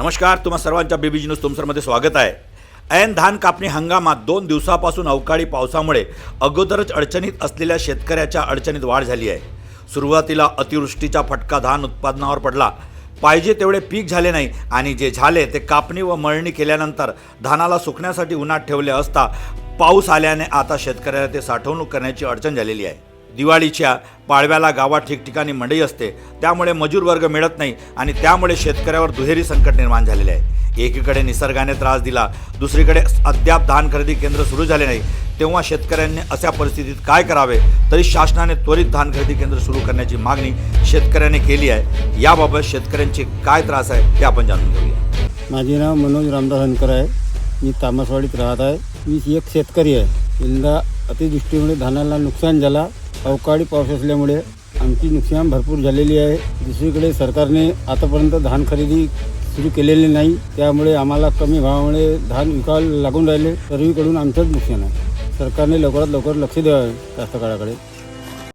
नमस्कार, तुम्हा सर्वांच्या बीबीजी न्यूज तुमसरमध्ये स्वागत आहे। ऐन धान कापणी हंगामात 2 दिवसापासून अवकाळी पावसामुळे अगोदरच अडचणीत असलेल्या शेतकऱ्याच्या अडचणीत वाढ झाली आहे। सुरुवातीला अतिवृष्टीचा फटका धान उत्पादनावर पडला, पाहिजे तेवढे पीक झाले नाही आणि जे झाले ते कापणी व मळणी केल्यानंतर धानाला सुकण्यासाठी उन्हात ठेवले असता पाऊस आल्याने आता शेतकऱ्याला ते साठवणूक करण्याची अडचण झालेली आहे। दिवाळीच्या पाडव्याला गावात ठिकठिकाणी मंडई असते, त्यामुळे मजूर वर्ग मिळत नाही आणि त्यामुळे शेतकऱ्यावर दुहेरी संकट निर्माण झालेले आहे। एकीकडे निसर्गाने त्रास दिला, दुसरीकडे अद्याप धान खरेदी केंद्र सुरू झाले नाही, तेव्हा शेतकऱ्यांनी अशा परिस्थितीत काय करावे? तरी शासनाने त्वरित धान खरेदी केंद्र सुरू करण्याची मागणी शेतकऱ्यांनी केली आहे। याबाबत शेतकऱ्यांचे काय त्रास आहे ते आपण जाणून घेऊया। माझे नाव मनोज रामदास हनकर आहे। मी तामसवाडीत राहत आहे। मी एक शेतकरी आहे। यंदा अतिवृष्टीमुळे धानाला नुकसान झाला। अवकाळी पाऊस असल्यामुळे आमची नुकसान भरपूर झालेली आहे। दुसरीकडे सरकारने आतापर्यंत धान खरेदी सुरू केलेली नाही, त्यामुळे आम्हाला कमी भावामुळे धान विकायला लागून राहिले। सर्वीकडून आमचंच नुकसान आहे। सरकारने लवकरात लवकर लक्ष द्यावे कास्तकाराकडे।